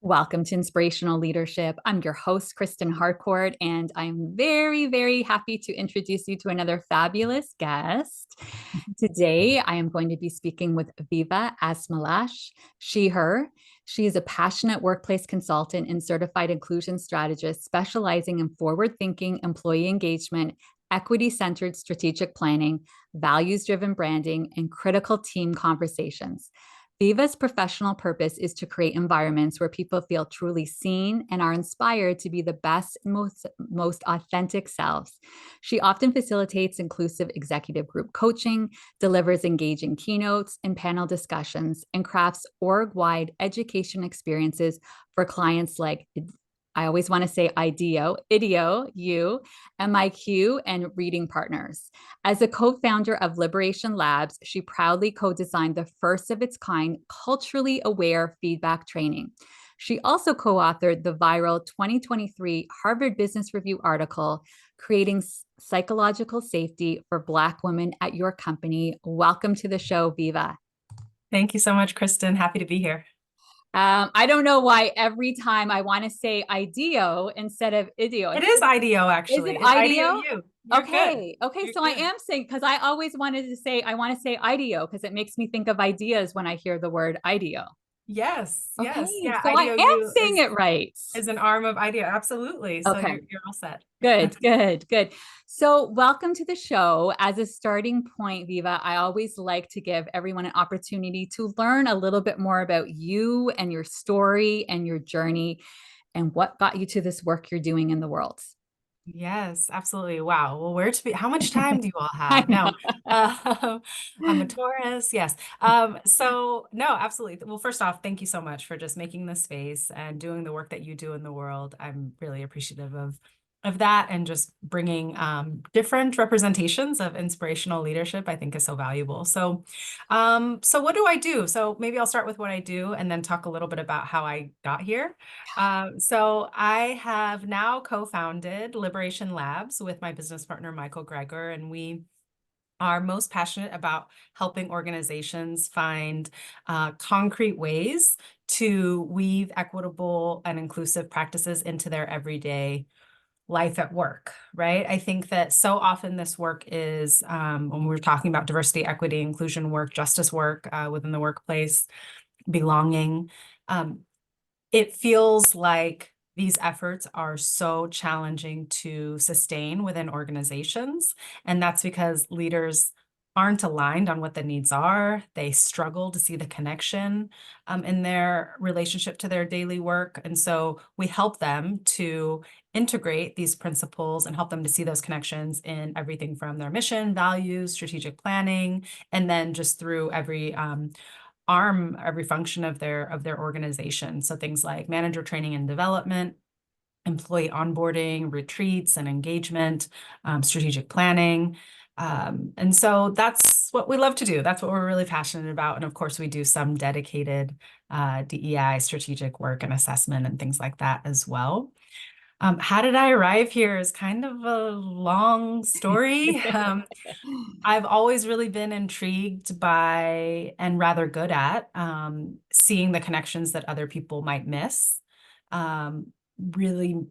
Welcome to Inspirational Leadership. I'm your host, Kristen Harcourt, and I'm very, very happy to introduce you to another fabulous guest. Today, I am going to be speaking with Viva Asmelash, she, her. She is a passionate workplace consultant and certified inclusion strategist specializing in forward thinking employee engagement, equity centered strategic planning, values driven branding, and critical team conversations. Viva's professional purpose is to create environments where people feel truly seen and are inspired to be the best and most authentic selves. She often facilitates inclusive executive group coaching, delivers engaging keynotes and panel discussions, and crafts org-wide education experiences for clients like I always want to say IDEO, you, MIQ, and reading partners. As a co-founder of Liberation Labs, she proudly co-designed the first of its kind culturally aware feedback training. She also co-authored the viral 2023 Harvard Business Review article, Creating Psychological Safety for Black Women at Your Company. Welcome to the show, Viva. Thank you so much, Kristen. Happy to be here. I don't know why every time I want to say IDEO instead of IDEO. It is IDEO, Is it actually. It's IDEO IDEO? you. You're good. Okay. Okay. You're So I good. am saying, because I always wanted to say, I want to say IDEO because it makes me think of ideas when I hear the word IDEO. Yes, yes. Okay. Yeah, So I IDEO am you saying it right. is an arm of IDEO. Absolutely. So Okay. you're all set. Good, good, good. So, welcome to the show. As a starting point, Viva, I always like to give everyone an opportunity to learn a little bit more about you and your story and your journey and what got you to this work you're doing in the world. Yes, absolutely. Wow. Well, where to be? How much time do you all I have? know. No, I'm a Taurus. Yes. So no, absolutely. Well, first off, thank you so much for just making this space and doing the work that you do in the world. I'm really appreciative of that, and just bringing different representations of inspirational leadership, I think is so valuable. So what do I do? So maybe I'll start with what I do and then talk a little bit about how I got here. So I have now co-founded Liberation Labs with my business partner, Michael Greger, and we are most passionate about helping organizations find concrete ways to weave equitable and inclusive practices into their everyday life at work, right? I think that so often this work is, when we're talking about diversity, equity, inclusion work, justice work within the workplace, belonging, um, it feels like these efforts are so challenging to sustain within organizations. And that's because leaders aren't aligned on what the needs are. They struggle to see the connection in their relationship to their daily work. And so we help them to integrate these principles and help them to see those connections in everything from their mission, values, strategic planning, and then just through every function of their organization. So things like manager training and development, employee onboarding, retreats and engagement, strategic planning. And so that's what we love to do. That's what we're really passionate about. And of course, we do some dedicated DEI strategic work and assessment and things like that as well. How did I arrive here is kind of a long story. I've always really been intrigued by and rather good at seeing the connections that other people might miss. Really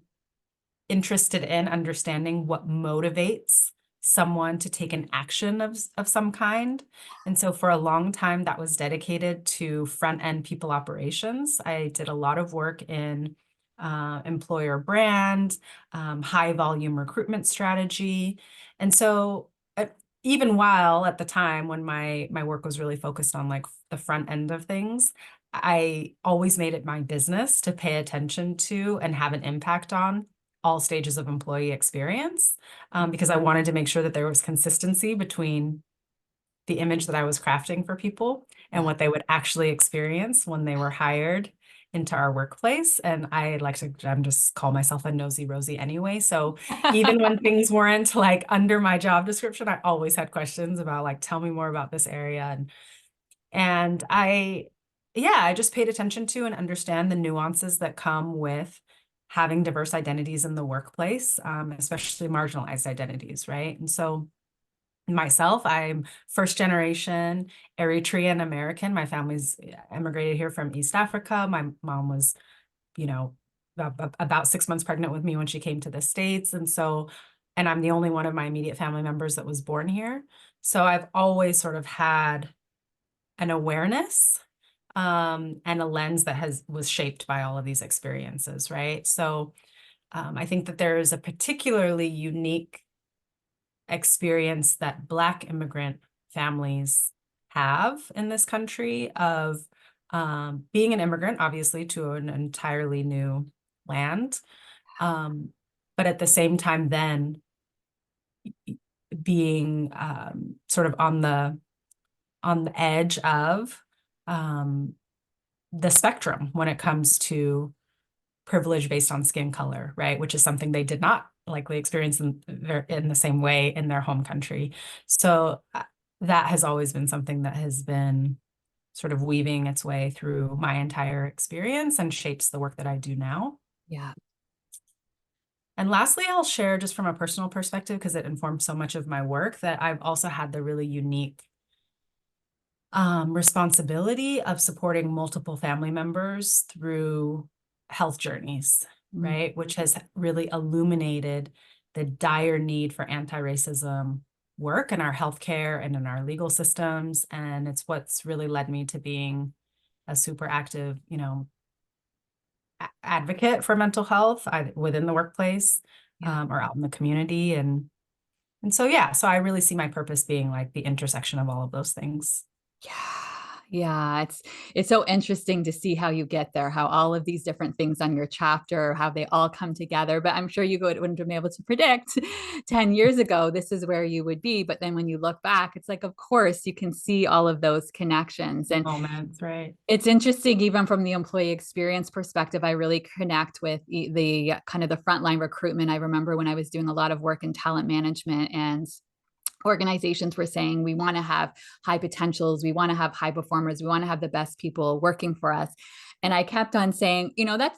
interested in understanding what motivates someone to take an action of some kind. And so for a long time, that was dedicated to front end people operations. I did a lot of work in employer brand, high volume recruitment strategy. And so even while at the time when my work was really focused on like the front end of things, I always made it my business to pay attention to and have an impact on all stages of employee experience, because I wanted to make sure that there was consistency between the image that I was crafting for people and Yeah. what they would actually experience when they were hired into our workplace. And I like to, I'm just call myself a nosy Rosie anyway. So even when things weren't like under my job description, I always had questions about like, tell me more about this area. And I just paid attention to and understand the nuances that come with having diverse identities in the workplace, especially marginalized identities, right? And so myself, I'm first generation Eritrean American. My family's emigrated here from East Africa. My mom was about 6 months pregnant with me when she came to the States. And I'm the only one of my immediate family members that was born here. So I've always sort of had an awareness and a lens that was shaped by all of these experiences, right? So I think that there is a particularly unique experience that Black immigrant families have in this country of being an immigrant, obviously, to an entirely new land, um, but at the same time, then being sort of on the edge of um, the spectrum when it comes to privilege based on skin color, right? Which is something they did not likely experience in the same way in their home country. So that has always been something that has been sort of weaving its way through my entire experience and shapes the work that I do now. Yeah. And lastly, I'll share just from a personal perspective, because it informs so much of my work, that I've also had the really unique responsibility of supporting multiple family members through health journeys, Mm. right? Which has really illuminated the dire need for anti-racism work in our healthcare and in our legal systems. And it's what's really led me to being a super active, advocate for mental health within the workplace, Yeah. or out in the community. And so, yeah, so I really see my purpose being like the intersection of all of those things. Yeah. Yeah, it's so interesting to see how you get there, how all of these different things on your chapter, how they all come together. But I'm sure you wouldn't have been able to predict 10 years ago, this is where you would be. But then when you look back, it's like, of course, you can see all of those connections. And Moments, right? it's interesting, even from the employee experience perspective, I really connect with the kind of the frontline recruitment. I remember when I was doing a lot of work in talent management, and organizations were saying we want to have high potentials, we want to have high performers, we want to have the best people working for us. And I kept on saying,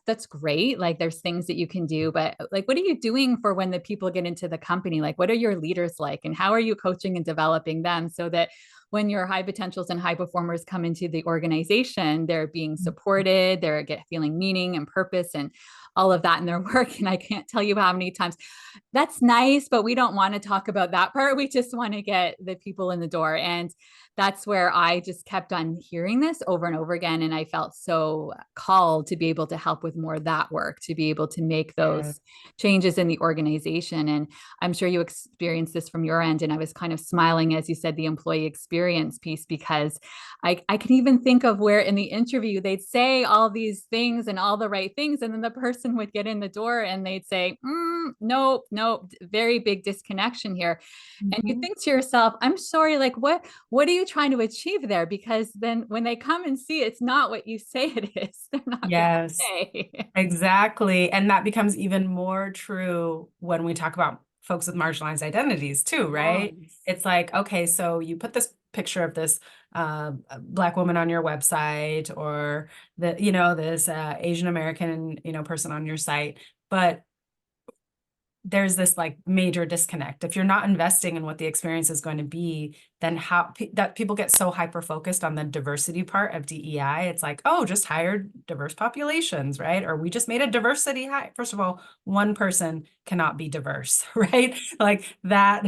that's great, like there's things that you can do, but like what are you doing for when the people get into the company? Like what are your leaders like, and how are you coaching and developing them so that when your high potentials and high performers come into the organization, they're being supported, they're feeling meaning and purpose and all of that in their work. And I can't tell you how many times that's nice, but we don't want to talk about that part. We just want to get the people in the door. And that's where I just kept on hearing this over and over again. And I felt so called to be able to help with more of that work, to be able to make Yeah. those changes in the organization. And I'm sure you experienced this from your end. And I was kind of smiling as you said the employee experience piece, because I can even think of where in the interview they'd say all these things and all the right things. And then the person would get in the door and they'd say, nope, nope, very big disconnection here. And you Mhm. think to yourself, I'm sorry, like what are you trying to achieve there? Because then when they come and see it's not what you say it is, they're not going to Yes, say. exactly. And that becomes even more true when we talk about folks with marginalized identities too, right? Yes. It's like, okay, so you put this picture of this Black woman on your website, or this Asian American, person on your site, but there's this like major disconnect. If you're not investing in what the experience is going to be, then that people get so hyper focused on the diversity part of DEI. It's like, oh, just hire diverse populations, right? Or we just made a diversity hire. First of all, one person cannot be diverse, right? Like that,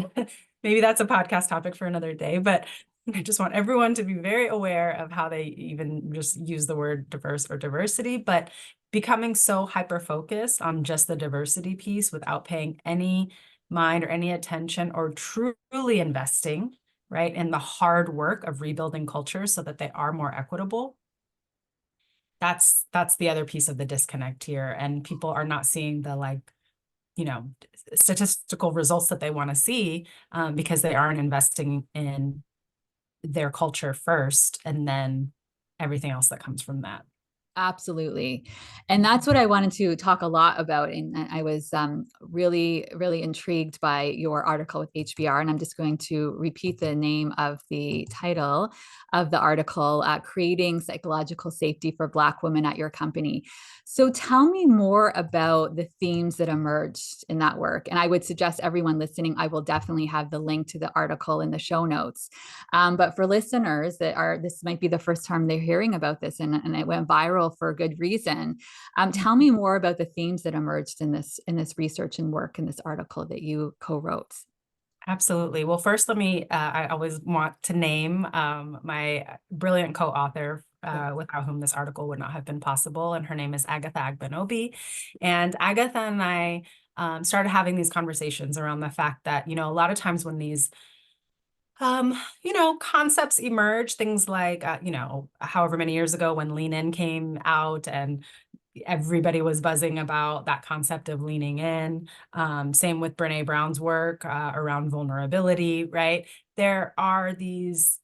maybe that's a podcast topic for another day, but I just want everyone to be very aware of how they even just use the word diverse or diversity. But becoming so hyper focused on just the diversity piece without paying any mind or any attention or truly investing, right, in the hard work of rebuilding cultures so that they are more equitable. That's the other piece of the disconnect here. And people are not seeing the you know, statistical results that they want to see, because they aren't investing in their culture first and then everything else that comes from that. Absolutely. And that's what I wanted to talk a lot about. And I was really, really intrigued by your article with HBR. And I'm just going to repeat the name of the title of the article, Creating Psychological Safety for Black Women at Your Company. So tell me more about the themes that emerged in that work. And I would suggest everyone listening, I will definitely have the link to the article in the show notes. But for listeners that this might be the first time they're hearing about this, and it went viral viral for a good reason. Tell me more about the themes that emerged in this research and work in this article that you co-wrote. Absolutely. Well, first, I always want to name my brilliant co-author without whom this article would not have been possible. And her name is Agatha Agbenobi. And Agatha and I started having these conversations around the fact that, a lot of times when these concepts emerge, things like, however many years ago when Lean In came out and everybody was buzzing about that concept of leaning in. Same with Brene Brown's work around vulnerability, right? There are these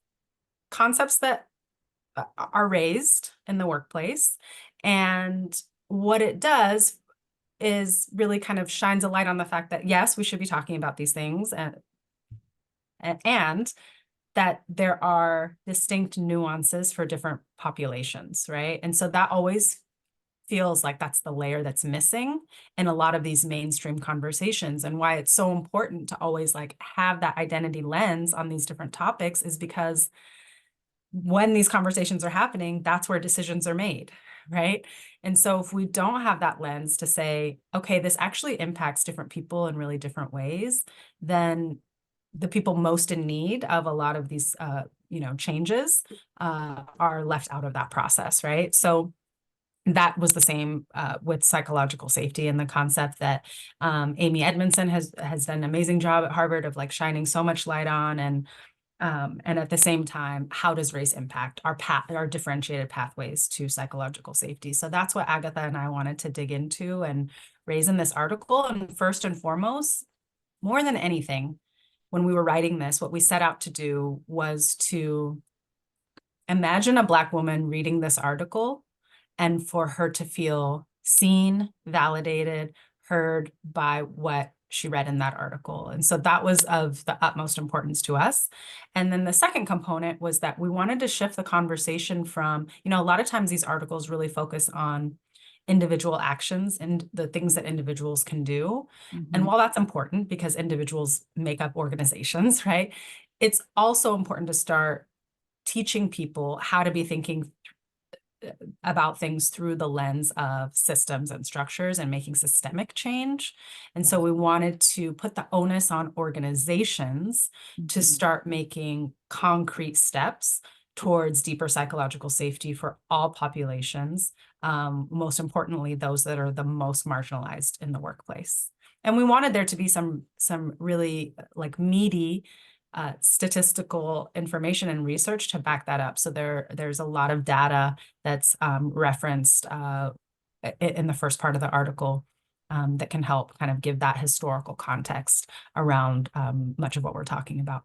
concepts that are raised in the workplace. And what it does is really kind of shines a light on the fact that, yes, we should be talking about these things and that there are distinct nuances for different populations, right? And so that always feels like that's the layer that's missing in a lot of these mainstream conversations. And why it's so important to always have that identity lens on these different topics is because when these conversations are happening, that's where decisions are made, right? And so if we don't have that lens to say, okay, this actually impacts different people in really different ways, then the people most in need of a lot of these, changes are left out of that process, right? So that was the same with psychological safety and the concept that Amy Edmondson has done an amazing job at Harvard of shining so much light on, and at the same time, how does race impact our differentiated pathways to psychological safety? So that's what Agatha and I wanted to dig into and raise in this article. And first and foremost, more than anything, when we were writing this, what we set out to do was to imagine a Black woman reading this article and for her to feel seen, validated, heard by what she read in that article. And so that was of the utmost importance to us. And then the second component was that we wanted to shift the conversation from, a lot of times these articles really focus on individual actions and the things that individuals can do. And while that's important because individuals make up organizations, right? It's also important to start teaching people how to be thinking about things through the lens of systems and structures and making systemic change. And so we wanted to put the onus on organizations to start making concrete steps towards deeper psychological safety for all populations, most importantly, those that are the most marginalized in the workplace. And we wanted there to be some really meaty statistical information and research to back that up. So there's a lot of data that's referenced in the first part of the article that can help kind of give that historical context around much of what we're talking about.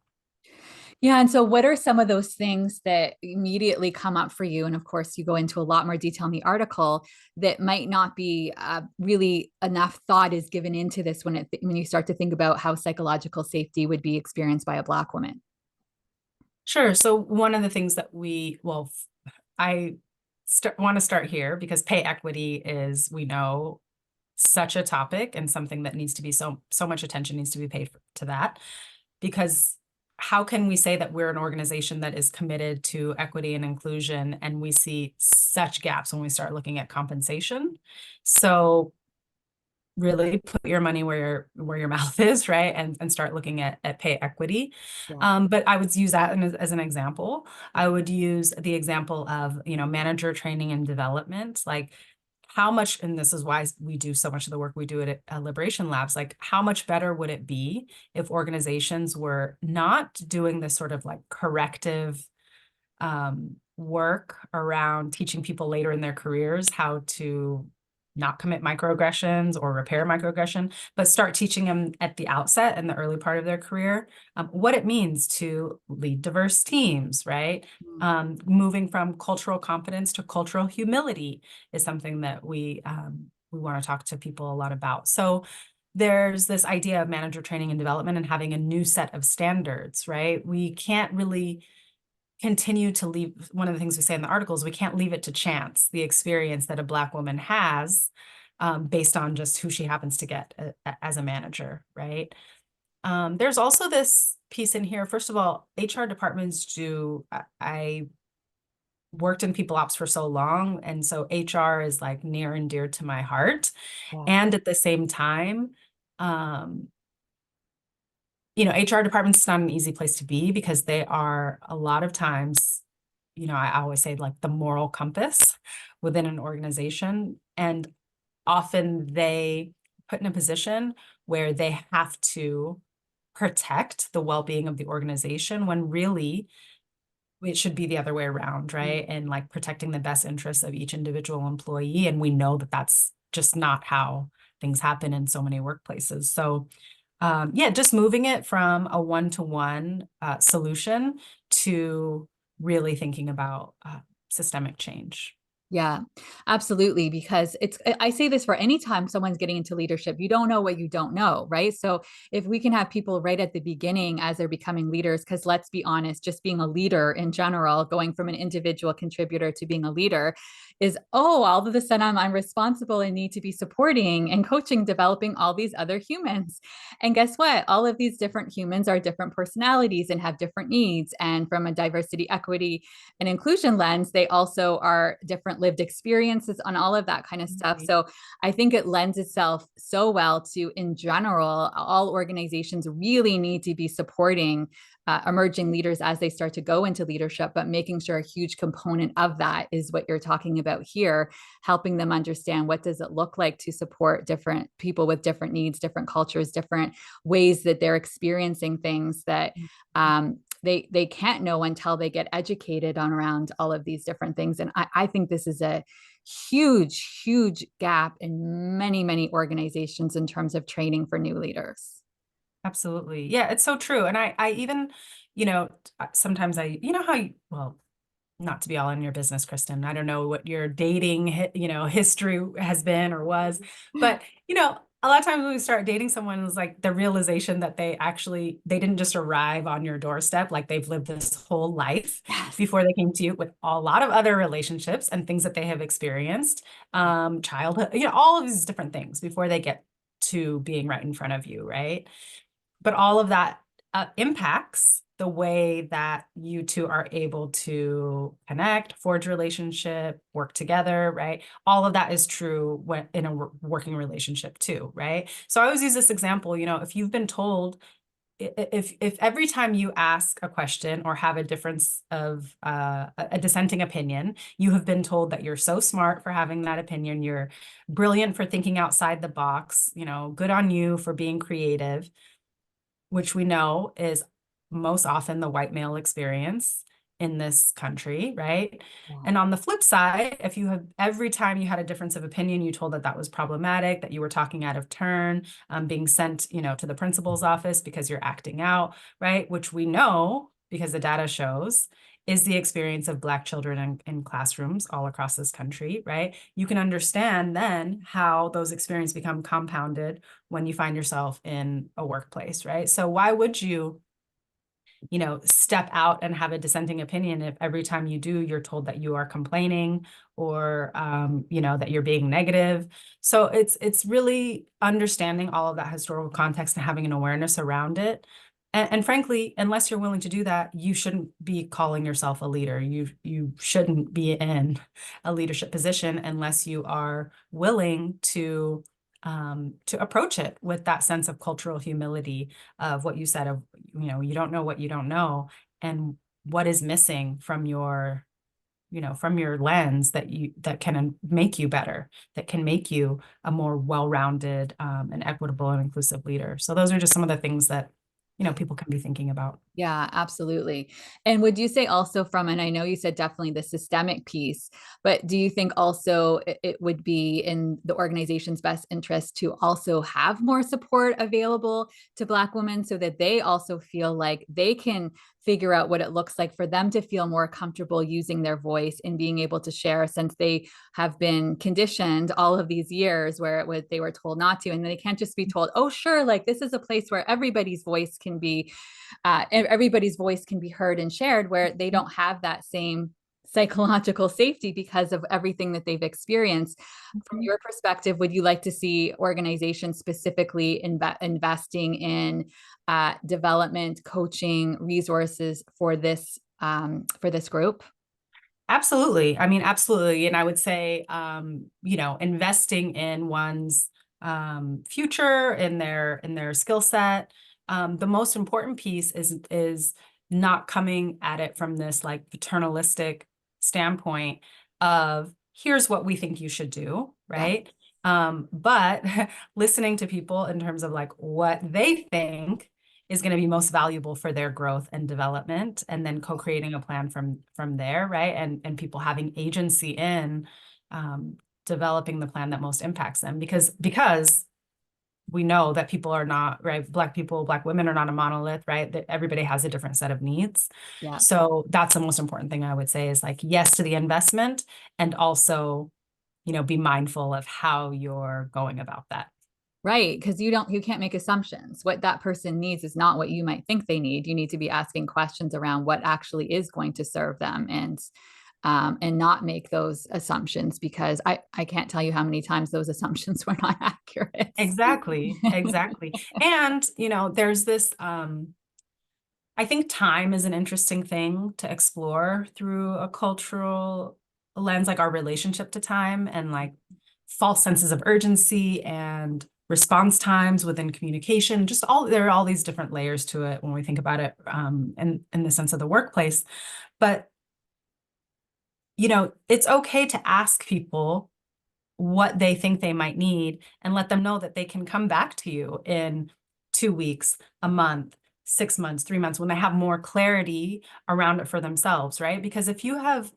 Yeah. And so, what are some of those things that immediately come up for you? And of course, you go into a lot more detail in the article that might not be really enough thought is given into this when you start to think about how psychological safety would be experienced by a Black woman. Sure. So one of the things that I want to start here because pay equity is, we know, such a topic and something that needs to be so much attention needs to be paid to that. Because how can we say that we're an organization that is committed to equity and inclusion and we see such gaps when we start looking at compensation? So really put your money where your mouth is, right? And start looking at pay equity. Yeah. But I would use that as an example. I would use the example of, manager training and development, how much, and this is why we do so much of the work we do at Liberation Labs, how much better would it be if organizations were not doing this sort of corrective work around teaching people later in their careers how to not commit microaggressions or repair microaggression, but start teaching them at the outset in the early part of their career, what it means to lead diverse teams, right? Moving from cultural competence to cultural humility is something that we want to talk to people a lot about. So there's this idea of manager training and development and having a new set of standards, right? We can't really continue to leave, one of the things we say in the article is we can't leave it to chance, the experience that a Black woman has based on just who she happens to get as a manager, right? There's also this piece in here. First of all, HR departments do, I worked in people ops for so long. And so HR is like near and dear to my heart. Yeah. And at the same time, um, HR departments is not an easy place to be because they are a lot of times, I always say like the moral compass within an organization. And often they put in a position where they have to protect the well-being of the organization when really it should be the other way around, right? And like protecting the best interests of each individual employee. And we know that that's just not how things happen in so many workplaces. So, yeah, just moving it from a one-to-one solution to really thinking about systemic change. Yeah, absolutely. Because I say this for any time someone's getting into leadership, you don't know what you don't know, right? So if we can have people right at the beginning as they're becoming leaders, because let's be honest, just being a leader in general, going from an individual contributor to being a leader is, oh, all of a sudden I'm responsible and need to be supporting and coaching, developing all these other humans. And guess what? All of these different humans are different personalities and have different needs. And from a diversity, equity, and inclusion lens, they also are different lived experiences on all of that kind of stuff. So I think it lends itself so well to, in general, all organizations really need to be supporting emerging leaders as they start to go into leadership, but making sure a huge component of that is what you're talking about here, helping them understand what does it look like to support different people with different needs, different cultures, different ways that they're experiencing things that they can't know until they get educated on around all of these different things. And I think this is a huge gap in many organizations in terms of training for new leaders. Absolutely. Yeah, it's so true. And I even, sometimes how well, not to be all in your business, Kristen. I don't know what your dating, history has been or was, but a lot of times when we start dating someone, it's like the realization that they didn't just arrive on your doorstep, like they've lived this whole life Yes. before they came to you with a lot of other relationships and things that they have experienced, childhood, all of these different things before they get to being right in front of you, right? But all of that impacts the way that you two are able to connect, forge relationship, work together, right? All of that is true when in a working relationship too, right? So I always use this example, if you've been told, if every time you ask a question or have a difference of a dissenting opinion, you have been told that you're so smart for having that opinion, you're brilliant for thinking outside the box, good on you for being creative, which we know is most often the white male experience in this country, right? Yeah. And on the flip side, if you have every time you had a difference of opinion, you told that that was problematic, that you were talking out of turn, being sent, to the principal's office because you're acting out, right? Which we know because the data shows is the experience of Black children in classrooms all across this country, right? You can understand then how those experiences become compounded when you find yourself in a workplace, right? So why would you, step out and have a dissenting opinion if every time you do, you're told that you are complaining or, that you're being negative? So it's really understanding all of that historical context and having an awareness around it. And frankly, unless you're willing to do that, you shouldn't be calling yourself a leader. You shouldn't be in a leadership position unless you are willing to approach it with that sense of cultural humility of what you said of, you don't know what you don't know, and what is missing from your lens that can make you better, that can make you a more well-rounded and equitable and inclusive leader. So those are just some of the things that, people can be thinking about. Yeah, absolutely. And would you say also and I know you said definitely the systemic piece, but do you think also it would be in the organization's best interest to also have more support available to Black women so that they also feel like they can figure out what it looks like for them to feel more comfortable using their voice and being able to share, since they have been conditioned all of these years where they were told not to, and they can't just be told, oh sure, like this is a place where everybody's voice can be heard and shared, where they don't have that same psychological safety because of everything that they've experienced. From your perspective, would you like to see organizations specifically investing in development, coaching, resources for this group? Absolutely. I mean, absolutely. And I would say, investing in one's future, in their skill set. The most important piece is not coming at it from this like paternalistic standpoint of here's what we think you should do, Yeah. right? But listening to people in terms of like what they think is going to be most valuable for their growth and development, and then co-creating a plan from there, right? And people having agency in um, developing the plan that most impacts them, because we know that people are not, right, Black people, Black women are not a monolith, right? That everybody has a different set of needs. Yeah. So that's the most important thing I would say is like yes to the investment, and also be mindful of how you're going about that. Right. Because you can't make assumptions. What that person needs is not what you might think they need. You need to be asking questions around what actually is going to serve them, and not make those assumptions, because I can't tell you how many times those assumptions were not accurate. Exactly, exactly. And, there's this, I think time is an interesting thing to explore through a cultural lens, like our relationship to time and like false senses of urgency and response times within communication. There are all these different layers to it when we think about it, in the sense of the workplace. But, it's okay to ask people what they think they might need and let them know that they can come back to you in 2 weeks, a month, 6 months, 3 months, when they have more clarity around it for themselves, right? Because if you have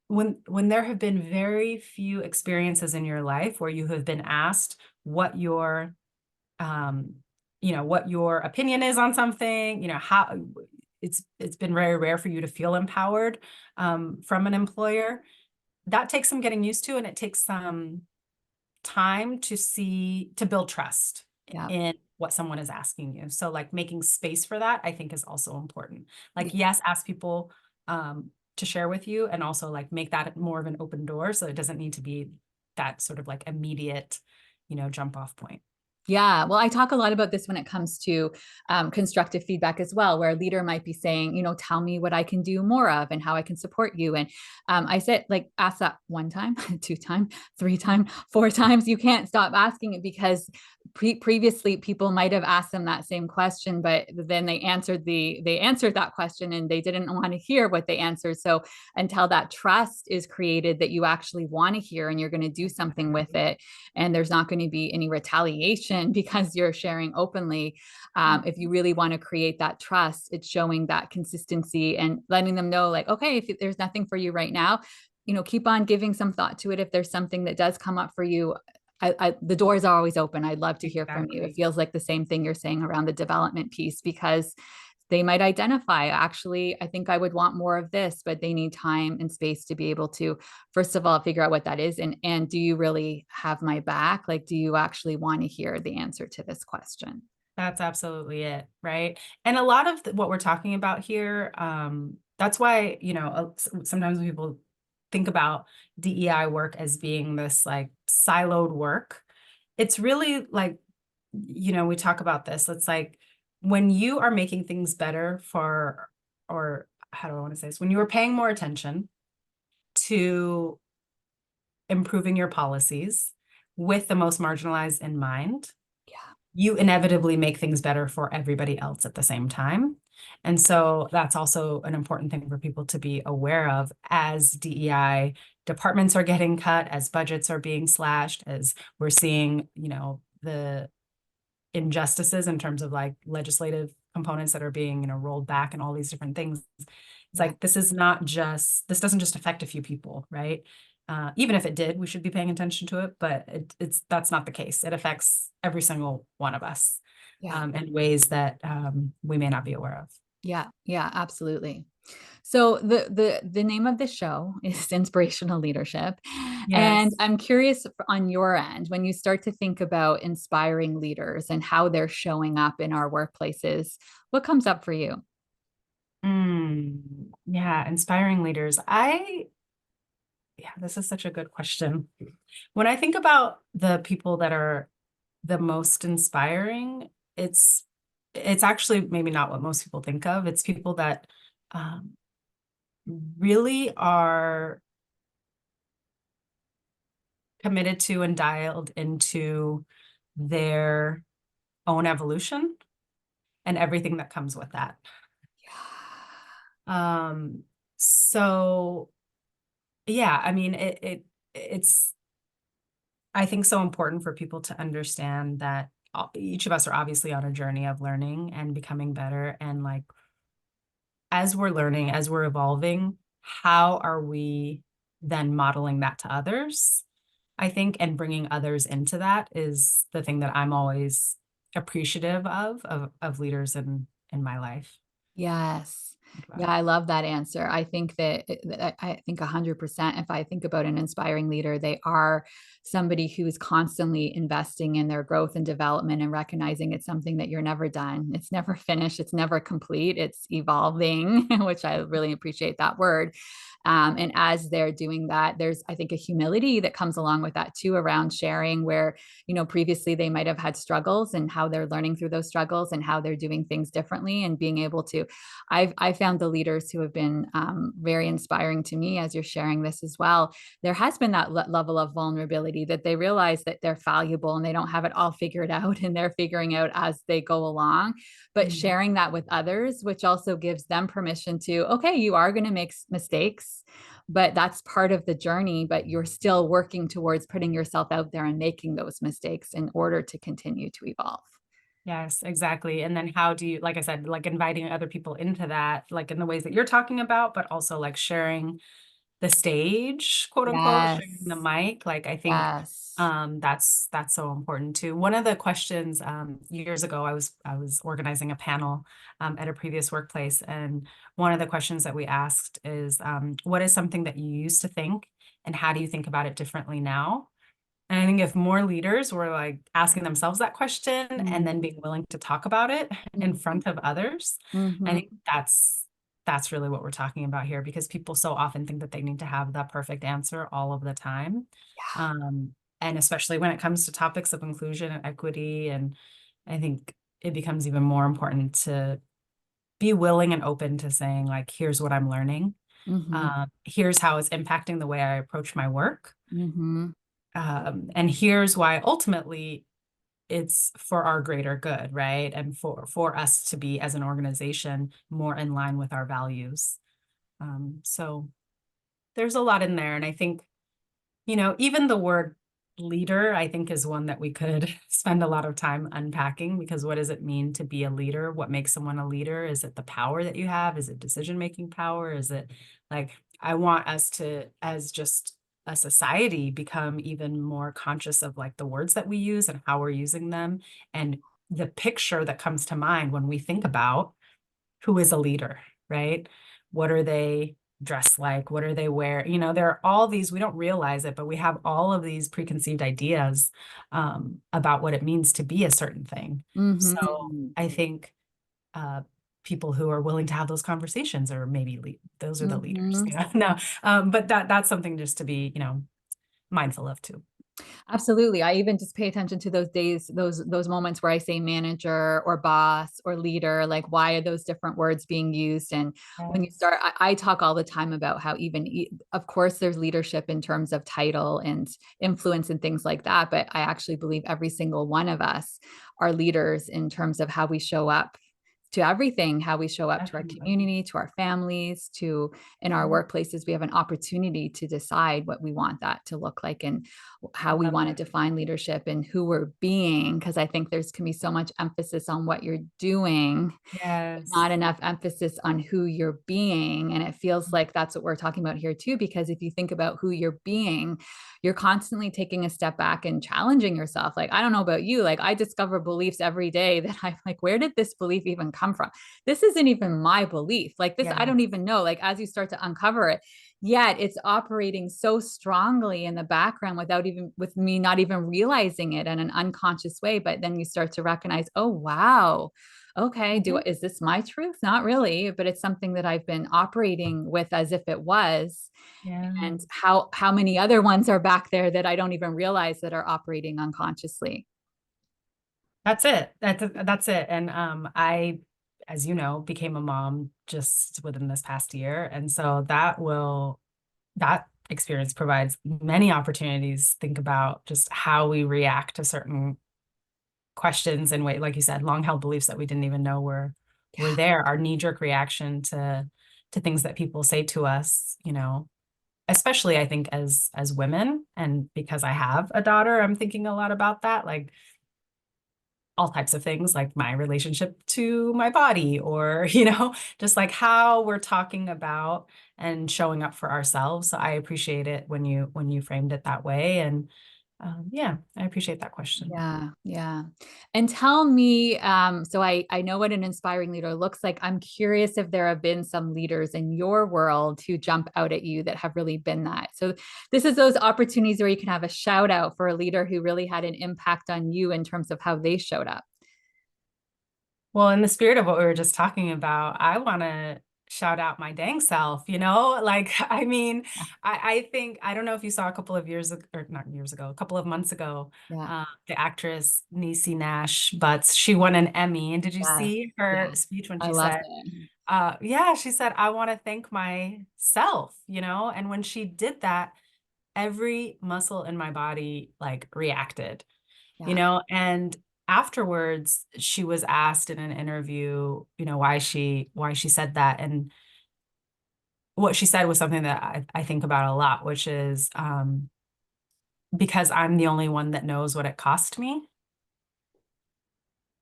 when there have been very few experiences in your life where you have been asked um, what your opinion is on something, how it's been very rare for you to feel empowered from an employer. That takes some getting used to, and it takes some time to build trust Yeah. in what someone is asking you. So like making space for that, I think is also important. Like, Yeah. yes, ask people to share with you, and also like make that more of an open door. So it doesn't need to be that sort of like immediate, jump off point. Yeah, well, I talk a lot about this when it comes to constructive feedback as well, where a leader might be saying, tell me what I can do more of and how I can support you. And I said, like, ask that one time, two time, three time, four times. You can't stop asking it, because previously people might have asked them that same question, but then they answered that question and they didn't want to hear what they answered. So until that trust is created that you actually want to hear and you're going to do something with it, and there's not going to be any retaliation because you're sharing openly. If you really want to create that trust, it's showing that consistency and letting them know, like, okay, if there's nothing for you right now, keep on giving some thought to it. If there's something that does come up for you, the doors are always open. I'd love to hear from you. It Exactly. feels like the same thing you're saying around the development piece, because they might identify, actually, I think I would want more of this, but they need time and space to be able to, first of all, figure out what that is. And do you really have my back? Like, do you actually want to hear the answer to this question? That's absolutely it, right? And a lot of what we're talking about here, that's why, sometimes when people think about DEI work as being this like siloed work, it's really like, we talk about this. It's like when you are making things better or how do I want to say this? When you are paying more attention to improving your policies with the most marginalized in mind, Yeah. you inevitably make things better for everybody else at the same time. And so that's also an important thing for people to be aware of as DEI departments are getting cut, as budgets are being slashed, as we're seeing, the injustices in terms of like legislative components that are being, rolled back and all these different things. It's Yeah. like this doesn't just affect a few people, right? Even if it did, we should be paying attention to it, but that's not the case. It affects every single one of us Yeah. in ways that we may not be aware of. Yeah. Yeah. Absolutely. So the name of the show is Inspirational Leadership. And Yes. I'm curious, on your end, when you start to think about inspiring leaders and how they're showing up in our workplaces, what comes up for you? Yeah, inspiring leaders. Yeah, this is such a good question. When I think about the people that are the most inspiring, it's actually maybe not what most people think of. It's people that um, really are committed to and dialed into their own evolution and everything that comes with that. Um, so yeah, I mean, it's, I think, so important for people to understand that each of us are obviously on a journey of learning and becoming better. And like, as we're learning, as we're evolving, how are we then modeling that to others? I think, and bringing others into that is the thing that I'm always appreciative of leaders in my life. Yes. Think about Yeah, it. I love that answer. I think that I think 100%, if I think about an inspiring leader, they are somebody who is constantly investing in their growth and development and recognizing it's something that you're never done. It's never finished. It's never complete. It's evolving, which I really appreciate that word. And as they're doing that, there's, I think, a humility that comes along with that too, around sharing where, previously they might have had struggles and how they're learning through those struggles and how they're doing things differently and being able to. I found the leaders who have been very inspiring to me as you're sharing this as well. There has been that level of vulnerability that they realize that they're valuable and they don't have it all figured out and they're figuring out as they go along. But Mhm. sharing that with others, which also gives them permission to, okay, you are going to make mistakes, but that's part of the journey. But you're still working towards putting yourself out there and making those mistakes in order to continue to evolve. Yes, exactly. And then how do you, like I said, like inviting other people into that, like in the ways that you're talking about, but also like sharing the stage, quote unquote, sharing the Yes. mic. Like I think Yes. that's so important too. One of the questions years ago, I was organizing a panel at a previous workplace, and one of the questions that we asked is, what is something that you used to think, and how do you think about it differently now? And I think if more leaders were like asking themselves that question and then Mm-hmm. being willing to talk about it in front of others, I Mm-hmm. think that's really what we're talking about here, because people so often think that they need to have the perfect answer all of the time. Um, and especially when it comes to topics of inclusion and equity, and I think it becomes even more important to be willing and open to saying, like, here's what I'm learning. Mm-hmm. Here's how it's impacting the way I approach my work. Mm-hmm. And here's why ultimately it's for our greater good, right? And for us to be as an organization more in line with our values. So there's a lot in there. And I think, even the word leader, I think, is one that we could spend a lot of time unpacking, because what does it mean to be a leader? What makes someone a leader? Is it the power that you have? Is it decision-making power? Is it like, I want us to, as just a society, become even more conscious of like the words that we use and how we're using them, and the picture that comes to mind when we think about who is a leader, right? What are they dressed like? What are they wear? There are all these, we don't realize it, but we have all of these preconceived ideas about what it means to be a certain thing. So Mm-hmm. I think uh, people who are willing to have those conversations, or maybe those are the leaders. Mm-hmm. No, but that's something just to be, mindful of too. Absolutely. I even just pay attention to those days, those moments where I say manager or boss or leader, like why are those different words being used? And when you Yes. start, I talk all the time about how even, of course, there's leadership in terms of title and influence and things like that. But I actually believe every single one of us are leaders in terms of how we show up to everything, how we show up to our Definitely. community, to our families, to in our workplaces. We have an opportunity to decide what we want that to look like and I how we love want to that. define leadership and who we're being. Because I think there's can be so much emphasis on what you're doing, Yes. not enough emphasis on who you're being. And it feels like that's what we're talking about here too, because if you think about who you're being, you're constantly taking a step back and challenging yourself. Like, I don't know about you, like I discover beliefs every day that I'm like, where did this belief even come from? This isn't even my belief. Like this, I Yes. don't even know. Like as you start to uncover it, yet it's operating so strongly in the background without even with me not even realizing it in an unconscious way. But then you start to recognize, oh wow, okay, Mhm. is this my truth? Not really, but it's something that I've been operating with as if it was. Yeah. And how many other ones are back there that I don't even realize that are operating unconsciously. That's it. That's it. And I as you know, became a mom just within this past year. And so that experience provides many opportunities to think about just how we react to certain questions and way, like you said, long held beliefs that we didn't even know were there. Our knee jerk reaction to things that people say to us, especially I think as women, and because I have a daughter, I'm thinking a lot about that, like all types of things, like my relationship to my body, or just like how we're talking about and showing up for ourselves. So I appreciate it when you framed it that way. And yeah, I appreciate that question. Yeah, yeah. And tell me, so I know what an inspiring leader looks like. I'm curious if there have been some leaders in your world who jump out at you that have really been that. So this is those opportunities where you can have a shout out for a leader who really had an impact on you in terms of how they showed up. Well, in the spirit of what we were just talking about, I want to shout out my dang self, like, I mean, I think, I don't know if you saw a couple of years ago, or not years ago, a couple of months ago, Yeah. the actress Niecy Nash Butts, she won an Emmy. And did you Yes. see her Yes. speech when I she love said, it. yeah, she said, I want to thank myself, and when she did that, every muscle in my body like reacted, Yeah. and afterwards she was asked in an interview, why she said that. And what she said was something that I think about a lot, which is because I'm the only one that knows what it cost me.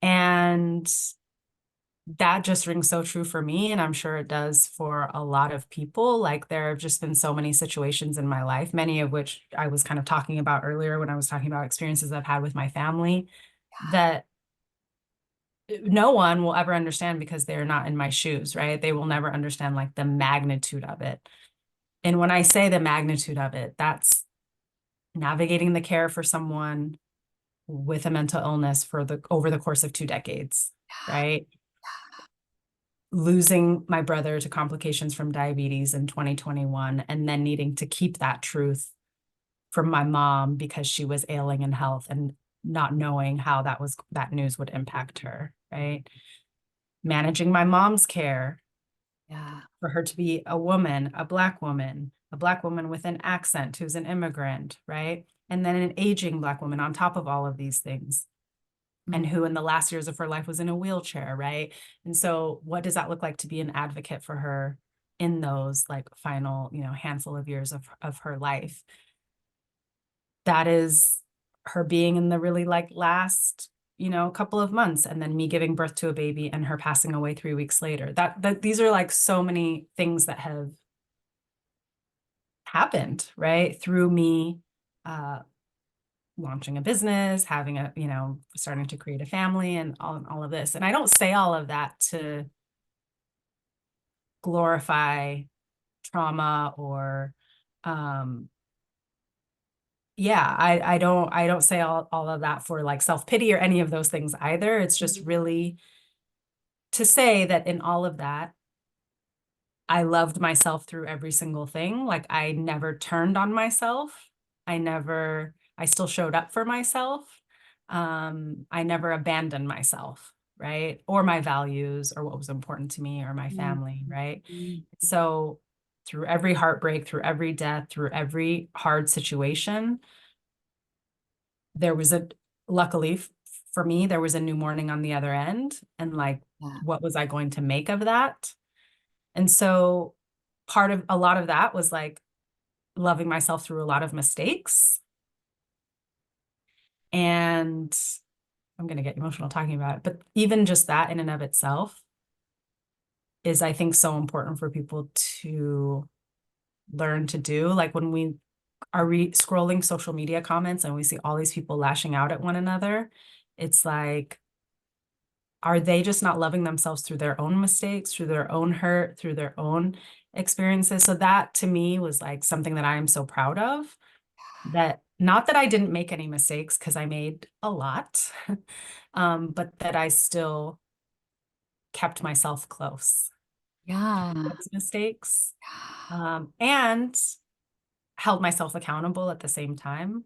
And that just rings so true for me. And I'm sure it does for a lot of people. Like there have just been so many situations in my life, many of which I was kind of talking about earlier when I was talking about experiences I've had with my family, that no one will ever understand because they're not in my shoes, right? They will never understand like the magnitude of it. And when I say the magnitude of it, that's navigating the care for someone with a mental illness for the over the course of 2 decades, right? Losing my brother to complications from diabetes in 2021, and then needing to keep that truth from my mom because she was ailing in health, and not knowing how that news would impact her, right? Managing my mom's care, Yeah. for her to be a black woman with an accent who's an immigrant, right? And then an aging black woman on top of all of these things, and Mm. who in the last years of her life was in a wheelchair, right? And so what does that look like to be an advocate for her in those like final, handful of years of her life? That is her being in the really like last, couple of months, and then me giving birth to a baby and her passing away 3 weeks later. That these are like so many things that have happened, right? Through me uh, launching a business, having starting to create a family, and all of this. And I don't say all of that to glorify trauma, or yeah, I don't say all of that for like self-pity or any of those things either. It's just really to say that in all of that, I loved myself through every single thing. Like I never turned on myself. I still showed up for myself. I never abandoned myself, right? Or my values, or what was important to me, or my Mm. family, right? Mm. So through every heartbreak, through every death, through every hard situation, there was luckily for me, there was a new morning on the other end. And like, Yeah. what was I going to make of that? And so part of a lot of that was like loving myself through a lot of mistakes. And I'm going to get emotional talking about it, but even just that in and of itself is, I think, so important for people to learn to do. Like when we are scrolling social media comments and we see all these people lashing out at one another, it's like, are they just not loving themselves through their own mistakes, through their own hurt, through their own experiences? So that to me was like something that I am so proud of, that not that I didn't make any mistakes, because I made a lot, but that I still kept myself close Yeah. through those mistakes, and held myself accountable at the same time.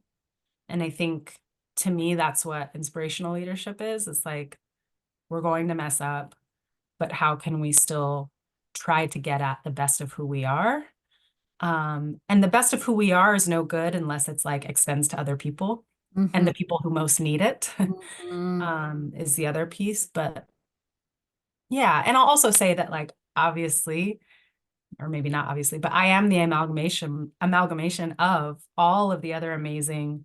And I think to me, that's what inspirational leadership is. It's like, we're going to mess up. but how can we still try to get at the best of who we are? And the best of who we are is no good unless it's like extends to other people and Mhm. the people who most need it, Mhm. is the other piece. But yeah, and I'll also say that like obviously, or maybe not obviously, but I am the amalgamation of all of the other amazing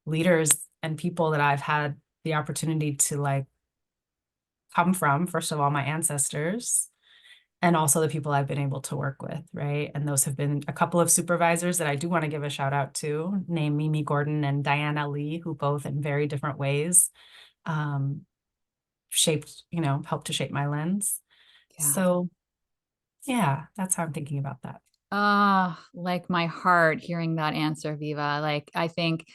leaders and people that I've had the opportunity to like come from, first of all, my ancestors, and also the people I've been able to work with, right? And those have been a couple of supervisors that I do want to give a shout out to, named Mimi Gordon and Diana Lee, who both in very different ways um, shaped, helped to shape my lens. Yeah. So yeah, that's how I'm thinking about that. Ah, like my heart hearing that answer, Viva. Like, I think,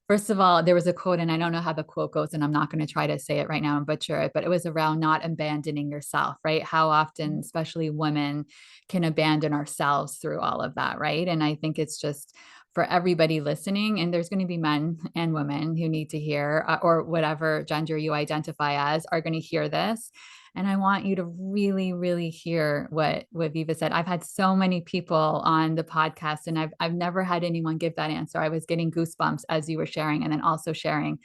first of all, there was a quote, and I don't know how the quote goes, and I'm not going to try to say it right now and butcher it, but it was around not abandoning yourself, right? How often, especially women, can abandon ourselves through all of that, right? And I think it's just for everybody listening, and there's going to be men and women who need to hear, or whatever gender you identify as, are going to hear this. And I want you to really, really hear what Viva said. I've had so many people on the podcast, and I've never had anyone give that answer. I was getting goosebumps as you were sharing, and then also sharing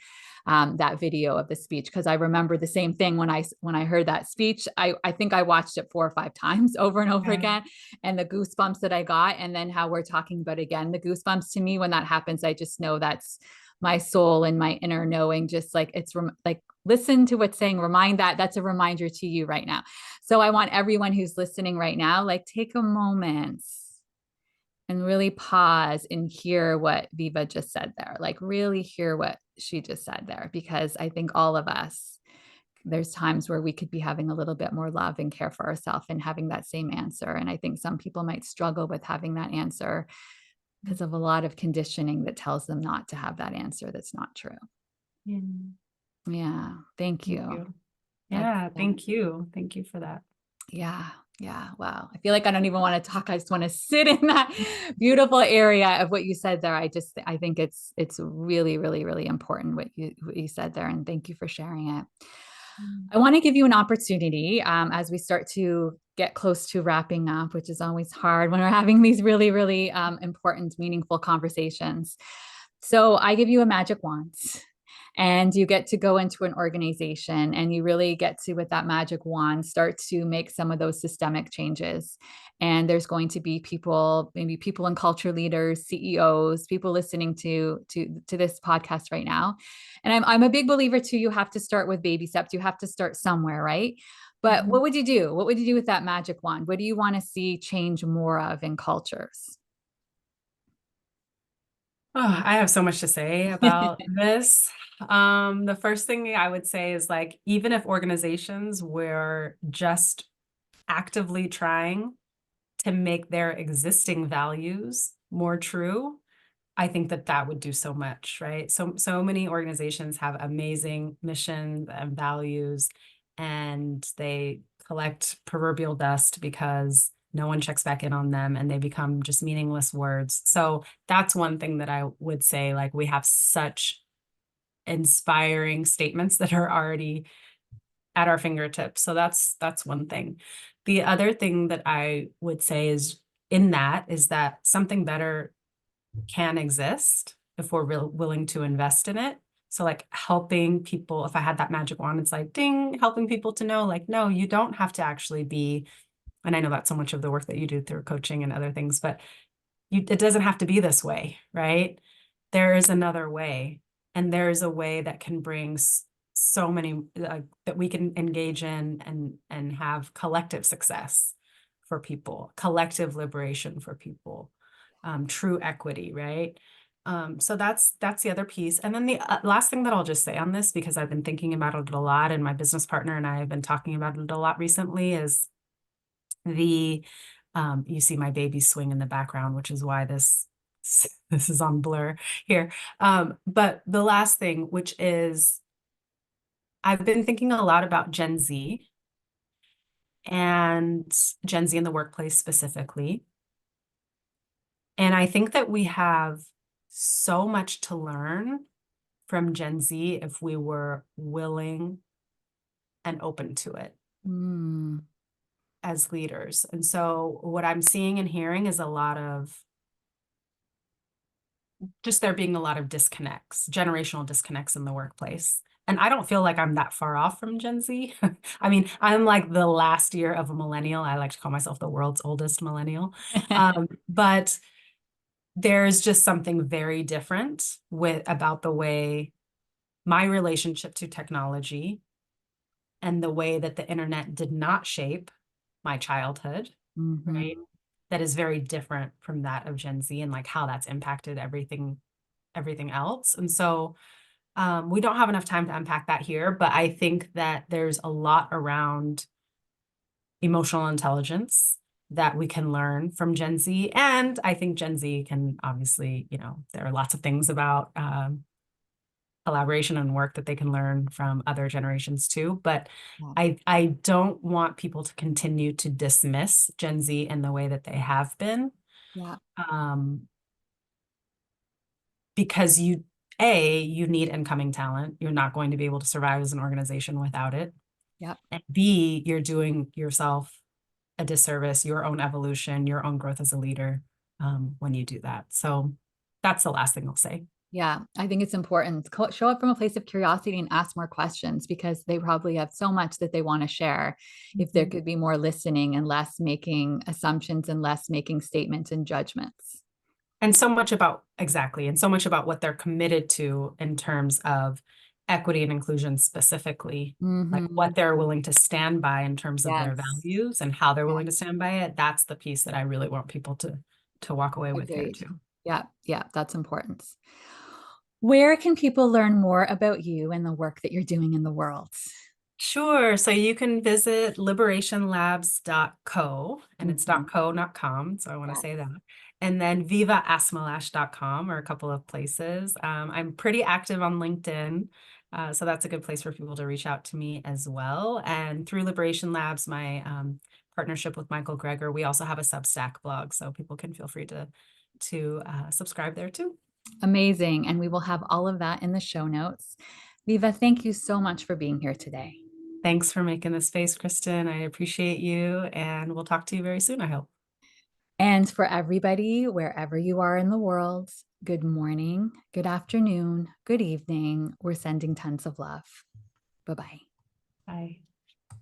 that video of the speech, because I remember the same thing when I heard that speech. I think I watched it 4 or 5 times over and over Yeah. again, and the goosebumps that I got, and then how we're talking about again the goosebumps. To me, when that happens, I just know that's my soul and my inner knowing, just like it's like listen to what's saying, remind that's a reminder to you right now. So I want everyone who's listening right now, like take a moment and really pause and hear what Viva just said there. Like really hear what she just said there, because I think all of us, there's times where we could be having a little bit more love and care for ourselves and having that same answer. And I think some people might struggle with having that answer because of a lot of conditioning that tells them not to have that answer that's not true. Yeah. Yeah. Thank Thank you. you. That's Yeah, thank you. Thank you for that. yeah. Yeah. Wow. I feel like I don't even want to talk. I just want to sit in that beautiful area of what you said there. I think it's really, really, really important what you said there. And thank you for sharing it. Mm. I want to give you an opportunity as we start to get close to wrapping up, which is always hard when we're having these really, really important, meaningful conversations. So I give you a magic wand, and you get to go into an organization, and you really get to, with that magic wand, start to make some of those systemic changes. And there's going to be people, maybe people and culture leaders, CEOs, people listening to this podcast right now. And I'm a big believer too, you have to start with baby steps. You have to start somewhere, right? But Mhm. what would you do? What would you do with that magic wand? What do you want to see change more of in cultures? Oh, I have so much to say about this. The first thing I would say is like, even if organizations were just actively trying to make their existing values more true, I think that that would do so much, right? So many organizations have amazing missions and values, and they collect proverbial dust because no one checks back in on them and they become just meaningless words. So that's one thing that I would say, like we have such inspiring statements that are already at our fingertips. So that's one thing. The other thing that I would say is in that is that something better can exist if we're willing to invest in it. So like helping people, if I had that magic wand, it's like ding, helping people to know like, no, you don't have to actually be, and I know that's so much of the work that you do through coaching and other things, but it doesn't have to be this way, right? There is another way, and there is a way that can bring so many that we can engage in and have collective success for people, collective liberation for people, true equity, right? So that's the other piece. And then the last thing that I'll just say on this, because I've been thinking about it a lot, and my business partner and I have been talking about it a lot recently, is the you see my baby swing in the background, which is why this is on blur here. But the last thing, which is I've been thinking a lot about Gen Z and Gen Z in the workplace specifically. And I think that we have so much to learn from Gen Z if we were willing and open to it. Mm. as leaders. And so what I'm seeing and hearing is a lot of just there being a lot of disconnects, generational disconnects in the workplace. And I don't feel like I'm that far off from Gen Z. I mean, I'm like the last year of a millennial. I like to call myself the world's oldest millennial. But there's just something very different about the way my relationship to technology and the way that the internet did not shape my childhood, right? Mhm. That is very different from that of Gen Z and like how that's impacted everything else. And so we don't have enough time to unpack that here, but I think that there's a lot around emotional intelligence that we can learn from Gen Z. And I think Gen Z can obviously, there are lots of things about collaboration and work that they can learn from other generations too. But Yeah. I don't want people to continue to dismiss Gen Z in the way that they have been. Yeah. Um, because you need incoming talent. You're not going to be able to survive as an organization without it. Yeah. And B, you're doing yourself a disservice, your own evolution, your own growth as a leader, when you do that. So that's the last thing I'll say. Yeah, I think it's important to show up from a place of curiosity and ask more questions because they probably have so much that they want to share. If there Mhm. could be more listening and less making assumptions and less making statements and judgments. And so much about exactly, and so much about what they're committed to in terms of equity and inclusion specifically, like Hmm. what they're willing to stand by in terms of their Yes. values and how they're Yeah. willing to stand by it. That's the piece that I really want people to walk away with here Agreed. too. Yeah. Yeah. That's important. Where can people learn more about you and the work that you're doing in the world? Sure. So you can visit liberationlabs.co, and it's Mhm. .co, not com. So I want to Yeah. say that. And then vivaasmelash.com are a couple of places. I'm pretty active on LinkedIn. So that's a good place for people to reach out to me as well. And through Liberation Labs, my partnership with Michael Greger, we also have a Substack blog. So people can feel free to subscribe there too. Amazing. And we will have all of that in the show notes. Viva, thank you so much for being here today. Thanks for making this space, Kristen. I appreciate you, and we'll talk to you very soon, I hope. And for everybody, wherever you are in the world, good morning, good afternoon, good evening. We're sending tons of love. Bye bye. Bye.